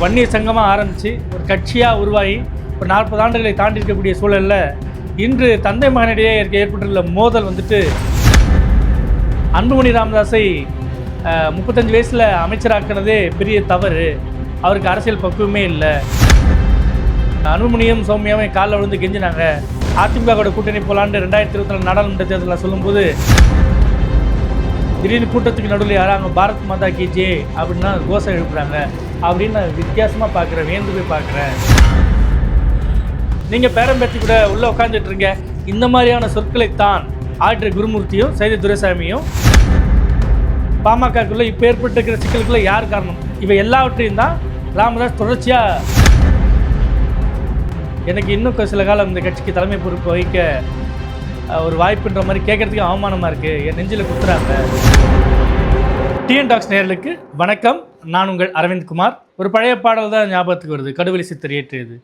வன்னியர் சங்கமாக ஆரம்பித்து ஒரு கட்சியாக உருவாகி ஒரு 40 ஆண்டுகளை தாண்டி இருக்கக்கூடிய சூழலில் இன்று தந்தை மகனிடையே ஏற்பட்டுள்ள மோதல் அன்புமணி ராமதாஸை 35 வயசில் அமைச்சராக்கினதே பெரிய தவறு. அவருக்கு அரசியல் பக்குவமே இல்லை. அன்புமணியும் சௌமியாவும் காலில் விழுந்து கெஞ்சினாங்க. அதிமுகவோட கூட்டணி போலான்னு 2024 நாடாளுமன்ற தேர்தலில் சொல்லும்போது திடீர்னு கூட்டத்துக்கு நடுவில் யாராங்க பாரத் மாதா கி ஜெய் அப்படின்னா கோஷம் எழுப்புறாங்க அப்படின்னு நான் வித்தியாசமாக பார்க்குறேன், வேந்து போய் பார்க்குறேன். நீங்கள் பேரம்பேத்தி கூட உள்ளே உட்காந்துட்ருங்க. இந்த மாதிரியான சொற்களைத்தான் ஆற்ற குருமூர்த்தியும் சைதை துரைசாமியும் பாமகக்குள்ளே இப்போ ஏற்பட்டிருக்கிற சிக்கலுக்குள்ளே யார் காரணம், இவை எல்லாவற்றையும் தான் ராமதாஸ் தொடர்ச்சியாக எனக்கு இன்னும் சில காலம் இந்த கட்சிக்கு தலைமை பொறுப்பு வகிக்க ஒரு வாய்ப்புன்ற மாதிரி கேட்குறதுக்கு அவமானமாக இருக்குது, என் நெஞ்சில் குத்துறாங்க. டிஎன் டாக்ஸ் நேயர்களுக்கு வணக்கம். நான் உங்கள் அரவிந்த்குமார். ஒரு பழைய பாடல் தான் ஞாபகத்துக்கு வருது. கடுவெளி சித்தர் இயற்றியது.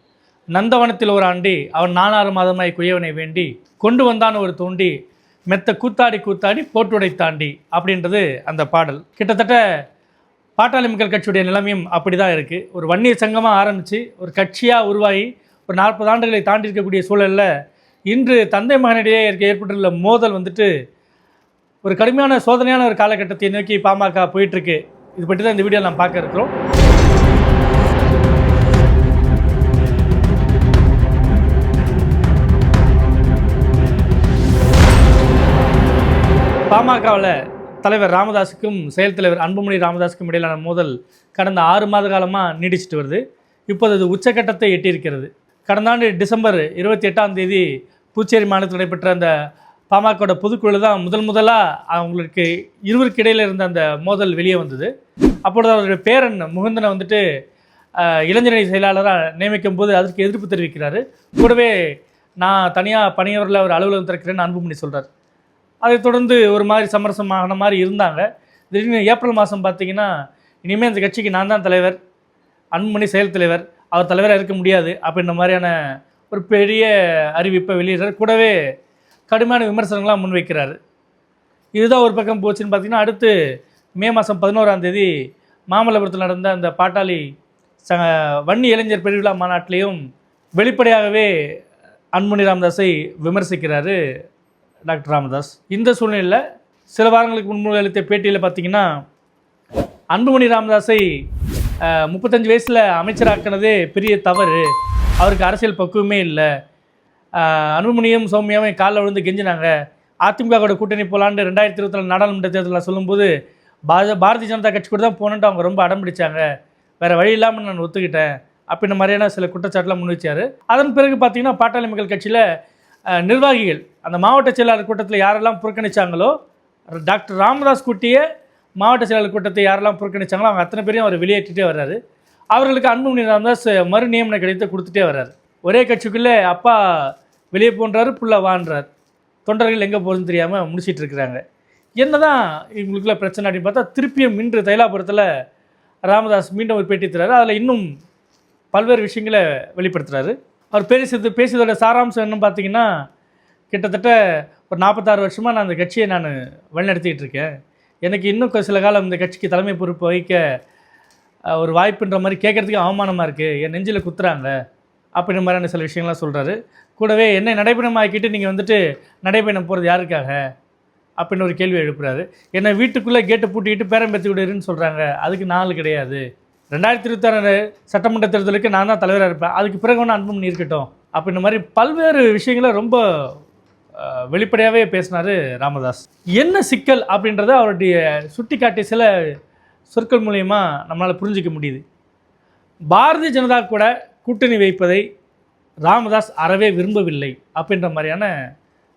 நந்தவனத்தில் ஒரு ஆண்டி அவன் 4 மாதமாய் குயவனை வேண்டி கொண்டு வந்தான் ஒரு தோண்டி மெத்த கூத்தாடி கூத்தாடி போட்டுடை தாண்டி அப்படின்றது அந்த பாடல். கிட்டத்தட்ட பாட்டாளி மக்கள் கட்சியுடைய நிலைமையும் அப்படி தான் இருக்குது. ஒரு வன்னியர் சங்கமாக ஆரம்பித்து ஒரு கட்சியாக உருவாகி ஒரு 40 ஆண்டுகளை தாண்டி இருக்கக்கூடிய சூழலில் இன்று தந்தை மகனிடையே ஏற்பட்டுள்ள மோதல் ஒரு கடுமையான சோதனையான ஒரு காலகட்டத்தை நோக்கி பாமக போயிட்டுருக்கு. இது பற்றி தான் இந்த வீடியோவில் நாம் பார்க்க இருக்கிறோம். பாமகவில் தலைவர் ராமதாஸுக்கும் செயல் தலைவர் அன்புமணி ராமதாஸுக்கும் இடையிலான மோதல் கடந்த 6 மாத காலமாக நீடிச்சிட்டு வருது. இப்போது அது உச்சக்கட்டத்தை எட்டியிருக்கிறது. கடந்த ஆண்டு டிசம்பர் 28ஆம் தேதி புதுச்சேரி மாநிலத்தில் நடைபெற்ற அந்த பாமகவோட பொதுக்குழு தான் முதலாக அவங்களுக்கு இருவருக்கு இடையில் இருந்த அந்த மோதல் வெளியே வந்தது. அப்பொழுது அவருடைய பேரன் முகுந்தனை இளைஞரணி செயலாளராக நியமிக்கும் போது அதற்கு எதிர்ப்பு தெரிவிக்கிறாரு. கூடவே நான் தனியாக பணியவரில் ஒரு அலுவலகம் திறக்கிறேன்னு அன்புமணி சொல்கிறார். அதைத் தொடர்ந்து ஒரு மாதிரி சமரசமான மாதிரி இருந்தாங்க. திடீர்னு ஏப்ரல் மாதம் பார்த்திங்கன்னா இனிமேல் இந்த கட்சிக்கு நான் தான் தலைவர், அன்புமணி செயல் தலைவர், அவர் தலைவராக இருக்க முடியாது அப்படின்ற மாதிரியான ஒரு பெரிய அறிவிப்பை வெளியிடுறார். கூடவே கடுமையான விமர்சனங்களாக முன்வைக்கிறார். இதுதான் ஒரு பக்கம் போச்சுன்னு பார்த்திங்கன்னா, அடுத்து மே மாதம் 11ஆம் தேதி மாமல்லபுரத்தில் நடந்த அந்த பாட்டாளி வன்னி இளைஞர் பெருவிழா மாநாட்டிலையும் வெளிப்படையாகவே அன்புமணி ராமதாஸை விமர்சிக்கிறாரு டாக்டர் ராமதாஸ். இந்த சூழ்நிலையில் சில வாரங்களுக்கு முன்பு அளித்த பேட்டியில் பார்த்திங்கன்னா, அன்புமணி ராமதாஸை 35 வயசில் அமைச்சராக்கினதே பெரிய தவறு, அவருக்கு அரசியல் பக்குவமே இல்லை. அன்புமணியும் சௌமியாவும் காலில் விழுந்து கெஞ்சினாங்க. அதிமுகவோட கூட்டணி போலான்னு 2024 நாடாளுமன்ற தேர்தலில் சொல்லும்போது பாரதிய ஜனதா கட்சி கூட தான் போகணுன்ட்டு அவங்க ரொம்ப அடம் பிடிச்சாங்க. வேறு வழி இல்லாமல் நான் ஒத்துக்கிட்டேன் அப்படின்ற மாதிரியான சில குற்றச்சாட்டுலாம் முன் வச்சார். அதன் பிறகு பார்த்திங்கன்னா பாட்டாளி மக்கள் கட்சியில் நிர்வாகிகள் அந்த மாவட்ட செயலாளர் கூட்டத்தில் யாரெல்லாம் புறக்கணித்தாங்களோ, டாக்டர் ராமதாஸ் கூட்டிய மாவட்ட செயலாளர் கூட்டத்தை யாரெல்லாம் புறக்கணித்தாங்களோ அவங்க அத்தனை பேரையும் அவர் வெளியேற்றிட்டே வர்றாரு. அவர்களுக்கு அன்புமணி ராமதாஸ் மறு நியமன கடிதத்தை கொடுத்துட்டே வர்றாரு. ஒரே கட்சிக்குள்ளே அப்பா வெளியே போன்றாரு, புள்ள வான்றார். தொண்டர்கள் எங்கே போகிறதுன்னு தெரியாமல் முடிச்சிட்டு இருக்கிறாங்க. என்ன தான் இவங்களுக்குள்ள பிரச்சனை அப்படின்னு பார்த்தா, திருப்பியும் இன்று தைலாபுரத்தில் ராமதாஸ் மீண்டும் ஒரு பேட்டி தர்றாரு. அதில் இன்னும் பல்வேறு விஷயங்களை வெளிப்படுத்துகிறாரு. அவர் பேசியதோட சாராம்சம் என்னன்னு பார்த்தீங்கன்னா, கிட்டத்தட்ட ஒரு 46 வருஷமாக நான் அந்த கட்சியை வழிநடத்திக்கிட்டு இருக்கேன். எனக்கு இன்னும் சில காலம் இந்த கட்சிக்கு தலைமை பொறுப்பு வகிக்க ஒரு வாய்ப்புன்ற மாதிரி கேட்குறதுக்கு அவமானமாக இருக்குது, என் நெஞ்சில் குத்துறாங்க அப்படின்ற மாதிரியான சில விஷயங்கள்லாம் சொல்கிறாரு. கூடவே என்னை நடைபயணம் ஆக்கிட்டு நீங்கள் நடைபயணம் போகிறது யாருக்காக அப்படின்னு ஒரு கேள்வி எழுப்புறாரு. என்னை வீட்டுக்குள்ளே கேட்டை பூட்டிக்கிட்டு பேரம்பேத்தி விடுறேன்னு சொல்கிறாங்க, அதுக்கு நாள் கிடையாது. 2026 சட்டமன்ற தேர்தலுக்கு நான் தான் தலைவராக இருப்பேன், அதுக்கு பிறகு ஒன்று அன்புமணி இருக்கட்டும் அப்படின்ற மாதிரி பல்வேறு விஷயங்களை ரொம்ப வெளிப்படையாகவே பேசினார் ராமதாஸ். என்ன சிக்கல் அப்படின்றத அவருடைய சுட்டி காட்டிய சில சொற்கள் மூலயமா நம்மளால் புரிஞ்சிக்க முடியுது. பாரதிய ஜனதா கூட கூட்டணி வைப்பதை ராமதாஸ் அறவே விரும்பவில்லை அப்படின்ற மாதிரியான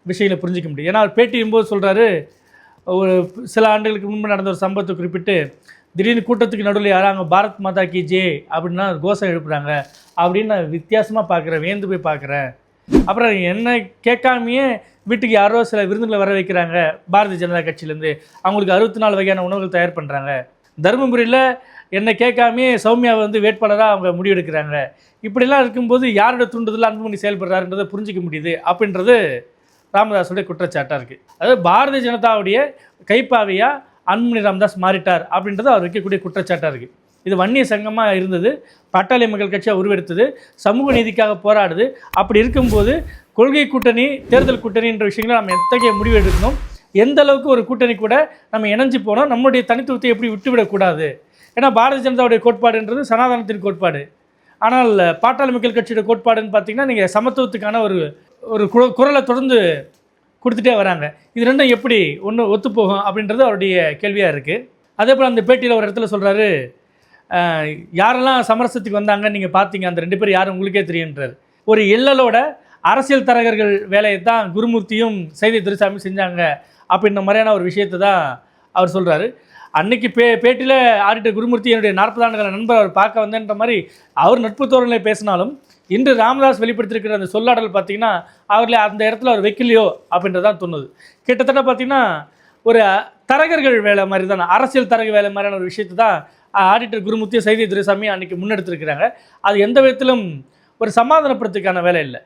விஷயங்களை புரிஞ்சிக்க முடியும். ஏன்னா அவர் பேட்டியும் போது சொல்கிறாரு, ஒரு சில ஆண்டுகளுக்கு முன்பு நடந்த ஒரு சம்பவத்தை குறிப்பிட்டு, திடீர்னு கூட்டத்துக்கு நடுவில் யாராங்க பாரத் மாதா கி ஜெய் அப்படின்னா கோஷம் எழுப்புறாங்க அப்படின்னு நான் வித்தியாசமாக பார்க்குறேன், வேந்து போய் பார்க்குறேன். அப்புறம் என்ன கேட்காமையே வீட்டுக்கு யாரோ சில விருந்துகளை வர வைக்கிறாங்க பாரதிய ஜனதா கட்சியிலேருந்து, அவங்களுக்கு 64 வகையான உணவுகள் தயார் பண்ணுறாங்க. தருமபுரியில் என்னை கேட்காமே சௌமியாவை வேட்பாளராக அவங்க முடிவெடுக்கிறாங்க. இப்படிலாம் இருக்கும்போது யாரோட தூண்டுதல் அன்புமணி செயல்படுறாருன்றதை புரிஞ்சிக்க முடியுது அப்படின்றது ராமதாஸுடைய குற்றச்சாட்டாக இருக்குது. அதாவது பாரதிய ஜனதாவுடைய கைப்பாவையாக அன்புமணி ராமதாஸ் மாறிட்டார் அப்படின்றது அவர் வைக்கக்கூடிய குற்றச்சாட்டாக இருக்குது. இது வன்னிய சங்கமாக இருந்தது, பாட்டாளி மக்கள் கட்சியாக உருவெடுத்தது, சமூக நீதிக்காக போராடுது. அப்படி இருக்கும்போது கொள்கை கூட்டணி, தேர்தல் கூட்டணின்ற விஷயங்களை நம்ம எத்தகைய முடிவு எடுக்கணும், எந்த அளவுக்கு ஒரு கூட்டணி கூட நம்ம இணைஞ்சு போனோம், நம்மளுடைய தனித்துவத்தை எப்படி விட்டுவிடக்கூடாது. ஏன்னா பாரதிய ஜனதாவுடைய கோட்பாடுன்றது சனாதனத்தின் கோட்பாடு. ஆனால் பாட்டாளி மக்கள் கட்சியோட கோட்பாடுன்னு பார்த்தீங்கன்னா நீங்கள் சமத்துவத்துக்கான ஒரு குரலை தொடர்ந்து கொடுத்துட்டே வராங்க. இது ரெண்டும் எப்படி ஒன்று ஒத்துப்போகும் அப்படின்றது அவருடைய கேள்வியாக இருக்குது. அதே போல் அந்த பேட்டியில் ஒரு இடத்துல சொல்கிறாரு, யாரெல்லாம் சமரசத்துக்கு வந்தாங்கன்னு நீங்கள் பார்த்தீங்க, அந்த 2 பேர் யாரும் உங்களுக்கே தெரியுன்றார். ஒரு எல்லலோட அரசியல் தரகர்கள் வேலையை தான் குருமூர்த்தியும் சைதை துரைசாமி செஞ்சாங்க அப்படின்ற மாதிரியான ஒரு விஷயத்தை தான் அவர் சொல்கிறாரு. அன்னைக்கு பேட்டியில் ஆடிட்டர் குருமூர்த்தி என்னுடைய 40 ஆண்டுகள நண்பர் அவர் பார்க்க வந்தேன்ற மாதிரி அவர் நட்பு தோரணையில் பேசினாலும், இன்று ராமதாஸ் வெளிப்படுத்தியிருக்கிற அந்த சொல்லாடல் பார்த்திங்கன்னா அவர்களே அந்த இடத்துல அவர் வைக்கலையோ அப்படின்றதான் தோணுது. கிட்டத்தட்ட பார்த்திங்கன்னா ஒரு தரகர்கள் வேலை மாதிரி தான், அரசியல் தரகு வேலை மாதிரியான ஒரு விஷயத்தை தான் ஆடிட்டர் குருமூர்த்தி சைதை துரைசாமி அன்றைக்கி முன்னெடுத்திருக்கிறாங்க. அது எந்த விதத்திலும் ஒரு சமாதானப்படுத்துக்கான வேலை இல்லை.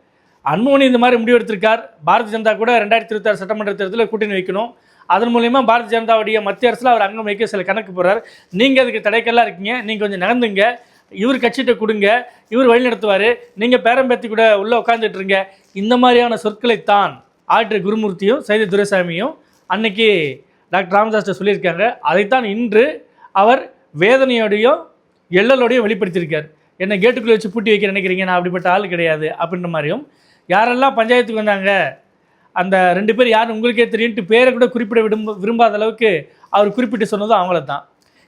அன்புமணி இந்த மாதிரி முடிவெடுத்திருக்கார். பாரதிய ஜனதா கூட 2026 சட்டமன்ற தேர்தலில் கூட்டணி வைக்கணும். அதன் மூலயமா பாரதிய ஜனதாவுடைய மத்திய அரசில் அவர் அங்கம் வைக்க சில கணக்கு போகிறார். நீங்கள் அதுக்கு தடைக்கெல்லாம் இருக்கீங்க, நீங்கள் கொஞ்சம் நகர்ந்துங்க, இவர் கட்சிகிட்ட கொடுங்க, இவர் வழிநடத்துவார், நீங்கள் பேரம்பேத்தி கூட உள்ளே உட்காந்துட்டுருங்க. இந்த மாதிரியான சொற்களைத்தான் ஆடிட்டர் குருமூர்த்தியும் சைதை துரைசாமியும் அன்னைக்கு டாக்டர் ராமதாஸ்கிட்ட சொல்லியிருக்காங்க. அதைத்தான் இன்று அவர் வேதனையோடையும் எல்லலோடையும் வெளிப்படுத்தியிருக்கார். என்னை கேட்டுக்குள்ளே வச்சு பூட்டி வைக்க நினைக்கிறீங்க, நான் அப்படிப்பட்ட ஆள் கிடையாது அப்படின்ற மாதிரியும், யாரெல்லாம் பஞ்சாயத்துக்கு வந்தாங்க அந்த 2 பேர் யார் உங்களுக்கே தெரியும்ட்டு பேரை கூட குறிப்பிட விரும்பாத அளவுக்கு அவர் குறிப்பிட்டு சொன்னதும் அவங்கள தான்.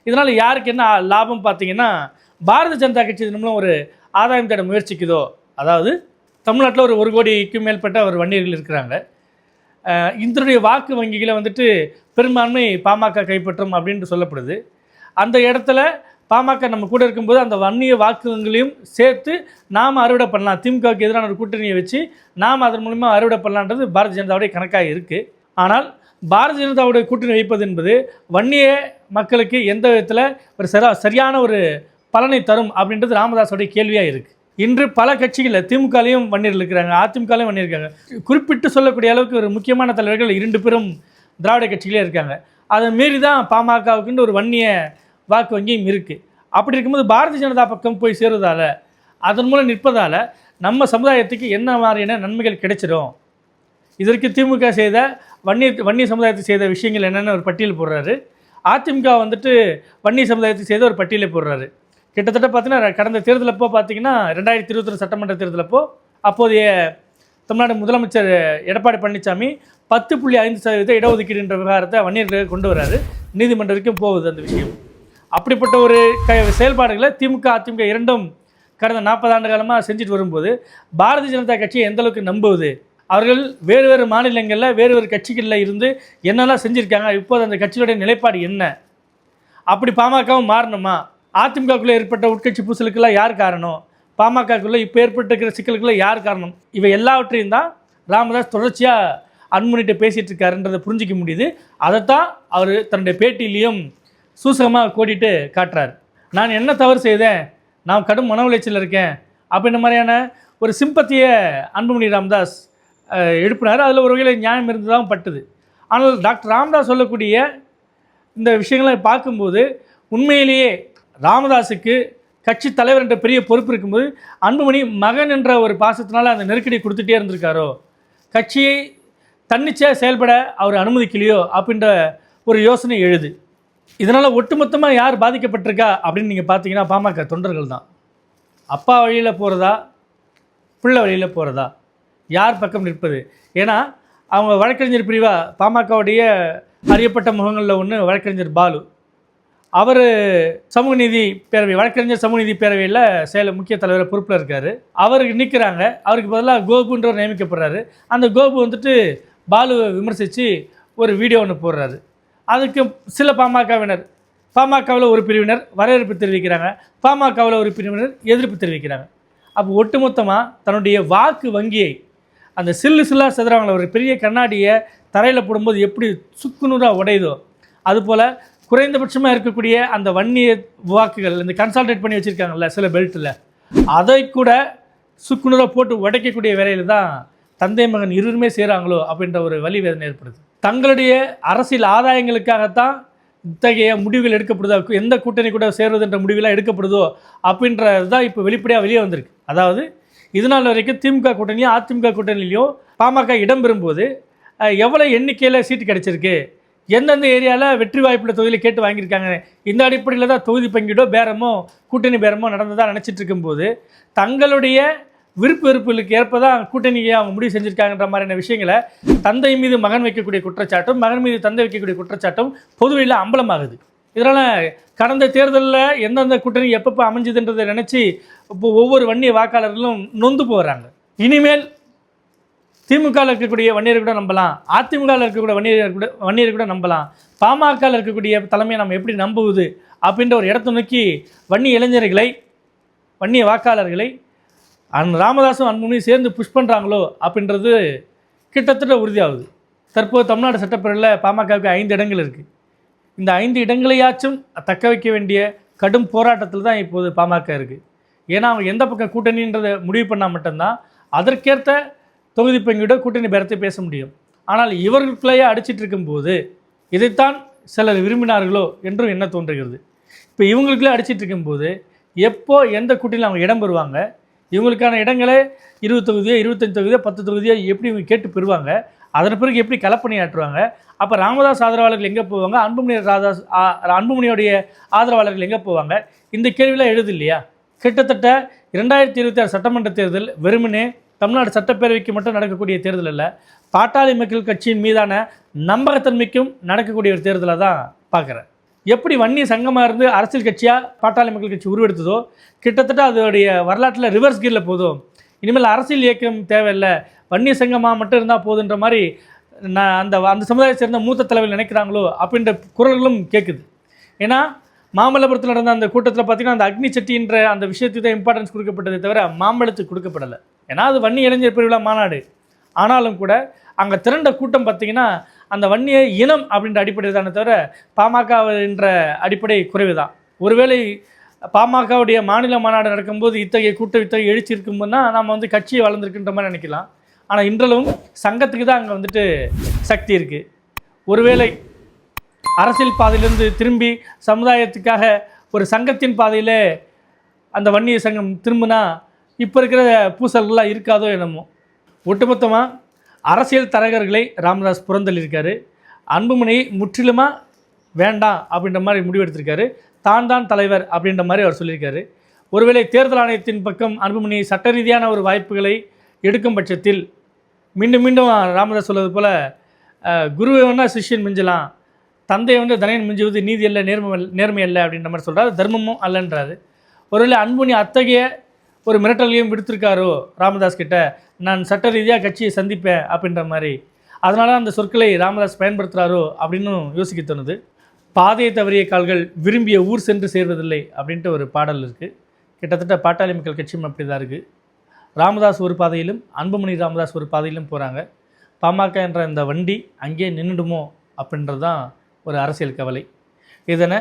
இதனால் யாருக்கு என்ன லாபம் பார்த்தீங்கன்னா, பாரதிய ஜனதா கட்சி தினமும் ஒரு ஆதாயம் தேட முயற்சிக்குதோ, அதாவது தமிழ்நாட்டில் ஒரு 1 கோடிக்கும் மேற்பட்ட ஒரு வன்னியர்கள் இருக்கிறாங்க. இதனுடைய வாக்கு வங்கிகளை வந்துட்டு பெரும்பான்மை பாமக கைப்பற்றும் அப்படின்ட்டு சொல்லப்படுது. அந்த இடத்துல பாமக நம்ம கூட இருக்கும்போது அந்த வன்னிய வாக்குகளையும் சேர்த்து நாம் அறுவடை பண்ணலாம், திமுகவுக்கு எதிரான ஒரு கூட்டணியை வச்சு நாம் அதன் மூலமாக அறுவடை பண்ணலான்றது பாரதிய ஜனதாவுடைய கணக்காக இருக்குது. ஆனால் பாரதிய ஜனதாவுடைய கூட்டணி வைப்பது என்பது வன்னிய மக்களுக்கு எந்த விதத்தில் ஒரு சரியான ஒரு பலனை தரும் அப்படின்றது ராமதாஸோடைய கேள்வியாக இருக்குது. இன்று பல கட்சிகளில் திமுகலையும் வன்னியர்கள் இருக்கிறாங்க, அதிமுகலையும் வன்னியர் இருக்காங்க. குறிப்பிட்டு சொல்லக்கூடிய அளவுக்கு ஒரு முக்கியமான தலைவர்கள் 2 பேரும் திராவிட கட்சிகளே இருக்காங்க. அதை மீறி தான் பாமகவுக்குன்னு ஒரு வன்னிய வாக்கு வங்கியும் இருக்குது. அப்படி இருக்கும்போது பாரதிய ஜனதா பக்கம் போய் சேருவதால், அதன் மூலம் நிற்பதால் நம்ம சமுதாயத்துக்கு என்ன மாதிரியான நன்மைகள் கிடைச்சிடும், இதற்கு திமுக செய்த வன்னிய சமுதாயத்துக்கு செய்த விஷயங்கள் என்னென்னு ஒரு பட்டியல் போடுறாரு. அதிமுக வந்துட்டு வன்னிய சமுதாயத்துக்கு செய்த ஒரு பட்டியலை போடுறாரு. கிட்டத்தட்ட பார்த்தீங்கன்னா கடந்த தேர்தலப்போ பார்த்தீங்கன்னா 2022 சட்டமன்ற தேர்தலப்போ அப்போதைய தமிழ்நாடு முதலமைச்சர் எடப்பாடி பழனிசாமி 10.5% இடஒதுக்கீடுன்ற விவகாரத்தை வன்னியர்களுக்கு கொண்டு வராரு. நீதிமன்றம் வரைக்கும் போகுது அந்த விஷயம். அப்படிப்பட்ட ஒரு செயல்பாடுகளை திமுக அதிமுக இரண்டும் கடந்த 40 ஆண்டு காலமாக செஞ்சுட்டு வரும்போது பாரதிய ஜனதா கட்சியை எந்தளவுக்கு நம்புவது, அவர்கள் வேறு வேறு மாநிலங்களில் வேறு வேறு கட்சிகளில் இருந்து என்னெல்லாம் செஞ்சுருக்காங்க, இப்போது அந்த கட்சியுடைய நிலைப்பாடு என்ன, அப்படி பாமகவும் மாறணுமா, அதிமுகக்குள்ளே ஏற்பட்ட உட்கட்சி பூசலுக்கெல்லாம் யார் காரணம், பாமகக்குள்ளே இப்போ ஏற்பட்டிருக்கிற சிக்கலுக்குள்ளே யார் காரணம், இவை எல்லாவற்றையும் தான் ராமதாஸ் தொடர்ச்சியாக அன்புமணிகிட்ட பேசிகிட்டு இருக்காருன்றதை புரிஞ்சிக்க முடியுது. அதைத்தான் அவர் தன்னுடைய பேட்டியிலையும் சூசகமாக கோடிட்டு காட்டுறார். நான் என்ன தவறு செய்தேன், நான் கடும் மன உளைச்சல் இருக்கேன் அப்படின்ற மாதிரியான ஒரு சிம்பத்தியை அன்புமணி ராமதாஸ் எழுப்பினார். அதில் ஒரு வகையில் நியாயம் இருந்ததாக பட்டுது. ஆனால் டாக்டர் ராமதாஸ் சொல்லக்கூடிய இந்த விஷயங்களை பார்க்கும்போது உண்மையிலேயே ராமதாஸுக்கு கட்சி தலைவர் என்ற பெரிய பொறுப்பு இருக்கும்போது அன்புமணி மகன் என்ற ஒரு பாசத்தினால அந்த நெருக்கடி கொடுத்துட்டே இருந்திருக்காரோ, கட்சியை தன்னிச்சையாக செயல்பட அவர் அனுமதிக்கலையோ அப்படின்ற ஒரு யோசனை எழுது. இதனால் ஒட்டுமொத்தமாக யார் பாதிக்கப்பட்டிருக்கா அப்படின்னு நீங்கள் பார்த்தீங்கன்னா பாமக தொண்டர்கள் தான். அப்பா வழியில் போகிறதா, பிள்ளை வழியில் போகிறதா, யார் பக்கம் நிற்பது? ஏன்னா அவங்க வழக்கறிஞர் பிரிவாக பாமகவுடைய அறியப்பட்ட முகங்களில் ஒன்று வழக்கறிஞர் பாலு. அவர் சமூக நீதி பேரவை, வழக்கறிஞர் சமூக நீதி பேரவையில் முக்கிய தலைவர் பொறுப்பில் இருக்கார். அவருக்கு நிற்கிறாங்க. அவருக்கு பதிலாக கோபுன்றவர் நியமிக்கப்படுறாரு. அந்த கோபு வந்துட்டு பாலுவை விமர்சித்து ஒரு வீடியோ ஒன்று போடுறாரு. அதுக்கு சில பாமகவில் ஒரு பிரிவினர் வரவேற்பு தெரிவிக்கிறாங்க, பாமகவில் ஒரு பிரிவினர் எதிர்ப்பு தெரிவிக்கிறாங்க. அப்போ ஒட்டுமொத்தமாக தன்னுடைய வாக்கு வங்கியை அந்த சில்லாக செதுறாங்கள ஒரு பெரிய கண்ணாடியை தரையில் போடும்போது எப்படி சுக்குநூறாக உடையுதோ, அதுபோல் குறைந்தபட்சமாக இருக்கக்கூடிய அந்த வன்னிய வாக்குகள் இந்த கன்சால்டேட் பண்ணி வச்சுருக்காங்கல்ல சில பெல்ட்டில், அதை கூட சுக்குநூறாக போட்டு உடைக்கக்கூடிய வேலையில் தான் தந்தை மகன் இருவருமே செய்கிறாங்களோ அப்படின்ற ஒரு வலி வேதனை ஏற்படுது. தங்களுடைய அரசியல் ஆதாயங்களுக்காகத்தான் இத்தகைய முடிவுகள் எடுக்கப்படுதோ, எந்த கூட்டணி கூட சேர்வதுன்ற முடிவுலாம் எடுக்கப்படுதோ அப்படின்றது தான் இப்போ வெளிப்படையாக வெளியே வந்திருக்கு. அதாவது இது நாள் வரைக்கும் திமுக கூட்டணியும் அதிமுக கூட்டணிலையும் பாமக இடம்பெறும்போது எவ்வளோ எண்ணிக்கையில் சீட்டு கிடச்சிருக்கு, எந்தெந்த ஏரியாவில் வெற்றி வாய்ப்புள்ள தொகுதியில் கேட்டு வாங்கியிருக்காங்க, இந்த அடிப்படையில் தான் தொகுதி பங்கீடோ பேரமோ கூட்டணி பேரமோ நடந்ததாக நினச்சிட்டு இருக்கும்போது தங்களுடைய விருப்பு வெறுப்புகளுக்கு ஏற்ப தான் கூட்டணியை அவங்க முடிவு செஞ்சுருக்காங்கன்ற மாதிரியான விஷயங்களை தந்தை மீது மகன் வைக்கக்கூடிய குற்றச்சாட்டும் மகன் மீது தந்தை வைக்கக்கூடிய குற்றச்சாட்டும் பொதுவெளியில் அம்பலமாகுது. இதனால் கடந்த தேர்தலில் எந்தெந்த கூட்டணி எப்பப்போ அமைஞ்சதுன்றதை நினச்சி இப்போ ஒவ்வொரு வன்னிய வாக்காளர்களும் நொந்து போகிறாங்க. இனிமேல் திமுகவில் இருக்கக்கூடிய வன்னியரை கூட நம்பலாம், அதிமுகவில் இருக்கக்கூடிய வன்னியரை கூட நம்பலாம், பாமகவில் இருக்கக்கூடிய தலைமையை நம்ம எப்படி நம்புவது அப்படின்ற ஒரு இடத்தை நோக்கி வன்னிய இளைஞர்களை வன்னிய வாக்காளர்களை ராமதாஸும் அன்புமணியும் சேர்ந்து புஷ் பண்ணுறாங்களோ அப்படின்றது கிட்டத்தட்ட உறுதியாகுது. தற்போது தமிழ்நாடு சட்டப்பேரவையில் பாமகவுக்கு 5 இடங்கள் இருக்குது. இந்த 5 இடங்களையாச்சும் தக்க வைக்க வேண்டிய கடும் போராட்டத்தில் தான் இப்போது பாமக இருக்குது. ஏன்னா அவங்க எந்த பக்கம் கூட்டணின்றதை முடிவு பண்ணால் மட்டும்தான் அதற்கேற்ற தொகுதி பங்கீடோ கூட்டணி பேரத்தை பேச முடியும். ஆனால் இவர்களுக்குள்ளேயே அடிச்சிட்டு இருக்கும்போது இதைத்தான் சிலர் விரும்பினார்களோ என்றும் என்ன தோன்றுகிறது. இப்போ இவங்களுக்குள்ளே அடிச்சிட்டு இருக்கும்போது எப்போ எந்த கூட்டணியில் அவங்க இடம் பெறுவாங்க, இவங்களுக்கான இடங்களே 20 தொகுதியோ 25 தொகுதியோ 10 தொகுதியோ எப்படி இவங்க கேட்டு பெறுவாங்க, அதன் பிறகு எப்படி களப்பணியாற்றுவாங்க, அப்போ ராமதாஸ் ஆதரவாளர்கள் எங்கே போவாங்க, அன்புமணியோடைய ஆதரவாளர்கள் எங்கே போவாங்க, இந்த கேள்வியெலாம் எழுது இல்லையா. கிட்டத்தட்ட 2026 சட்டமன்ற தேர்தல் வெறுமனே தமிழ்நாடு சட்டப்பேரவைக்கு மட்டும் நடக்கக்கூடிய தேர்தல் இல்லை, பாட்டாளி மக்கள் கட்சியின் மீதான நம்பகத்தன்மைக்கும் நடக்கக்கூடிய ஒரு தேர்தலாக தான் பார்க்குறேன். எப்படி வன்னிய சங்கமாக இருந்து அரசியல் கட்சியாக பாட்டாளி மக்கள் கட்சி உருவெடுத்ததோ கிட்டத்தட்ட அதோடைய வரலாற்றில் ரிவர்ஸ் கீரில் போதும், இனிமேல் அரசியல் இயக்கம் தேவையில்லை, வன்னிய சங்கமாக மட்டும் இருந்தால் போதுன்ற மாதிரி அந்த சமுதாயத்தை சேர்ந்த மூத்த தலைவர்கள் நினைக்கிறாங்களோ அப்படின்ற குரல்களும் கேட்குது. ஏன்னா மாமல்லபுரத்தில் நடந்த அந்த கூட்டத்தில் பார்த்திங்கன்னா அந்த அக்னி சட்டின்ற அந்த விஷயத்துக்கு தான் இம்பார்ட்டன்ஸ் கொடுக்கப்பட்டதை தவிர மாம்பழத்துக்கு கொடுக்கப்படலை. ஏன்னா அது வன்னிய இளைஞர் பிரிவிழா மாநாடு. ஆனாலும் கூட அங்கே திரண்ட கூட்டம் பார்த்திங்கன்னா அந்த வன்னிய இனம் அப்படின்ற அடிப்படை தானே தவிர பாமக என்ற அடிப்படை குறைவு தான். ஒருவேளை பாமகவுடைய மாநில மாநாடு நடக்கும்போது இத்தகைய எழுச்சி இருக்கும்போதுனா நம்ம கட்சியை வளர்ந்துருக்குன்ற மாதிரி நினைக்கலாம். ஆனால் இன்றளவும் சங்கத்துக்கு தான் அங்கே சக்தி இருக்குது. ஒருவேளை அரசியல் பாதையிலிருந்து திரும்பி சமுதாயத்துக்காக ஒரு சங்கத்தின் பாதையில் அந்த வன்னிய சங்கம் திரும்பினா இப்போ இருக்கிற பூசல்கள்லாம் இருக்காதோ என்னமோ. ஒட்டுமொத்தமாக அரசியல் தரகர்களை ராமதாஸ் புறந்தள்ளியிருக்காரு. அன்புமணி முற்றிலுமாக வேண்டாம் அப்படின்ற மாதிரி முடிவெடுத்திருக்காரு. தான் தலைவர் அப்படின்ற மாதிரி அவர் சொல்லியிருக்காரு. ஒருவேளை தேர்தல் ஆணையத்தின் பக்கம் அன்புமணி சட்ட ரீதியான ஒரு வாய்ப்புகளை எடுக்கும் பட்சத்தில் மீண்டும் ராமதாஸ் சொல்வது போல் குருவை வேணால் சிஷ்யன் மிஞ்சலாம், தந்தையை தனையன் மிஞ்சுவது நீதி அல்ல, நேர்மை அல்ல அப்படின்ற மாதிரி சொல்கிறார். தர்மமும் அல்லன்றாரு. ஒருவேளை அன்புமணி அத்தகைய ஒரு மிரட்டலையும் விடுத்திருக்காரோ ராமதாஸ் கிட்ட, நான் சட்ட ரீதியாக கட்சியை சந்திப்பேன் அப்படின்ற மாதிரி, அதனால அந்த சொற்களை ராமதாஸ் பயன்படுத்துகிறாரோ அப்படின்னு யோசிக்க தோணுது. பாதையை தவறிய கால்கள் விரும்பிய ஊர் சென்று சேர்வதில்லை அப்படின்ட்டு ஒரு பாடல் இருக்குது. கிட்டத்தட்ட பாட்டாளி மக்கள் கட்சியும் அப்படி தான் இருக்குது. ராமதாஸ் ஒரு பாதையிலும் அன்புமணி ராமதாஸ் ஒரு பாதையிலும் போகிறாங்க. பாமக என்ற இந்த வண்டி அங்கேயே நின்றுடுமோ அப்படின்றது தான் ஒரு அரசியல் கவலை. இதனை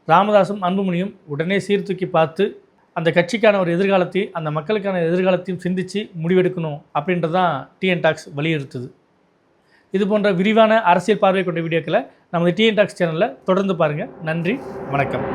ராமதாஸும் அன்புமணியும் உடனே சீர்தூக்கி பார்த்து அந்த கட்சிக்கான ஒரு எதிர்காலத்தையும் அந்த மக்களுக்கான எதிர்காலத்தையும் சிந்தித்து முடிவெடுக்கணும் அப்படின்றது தான் டிஎன் டாக்ஸ் வலியுறுத்துது. இது போன்ற விரிவான அரசியல் பார்வை கொண்ட வீடியோக்களை நமது டிஎன் டாக்ஸ் சேனலில் தொடர்ந்து பாருங்கள். நன்றி, வணக்கம்.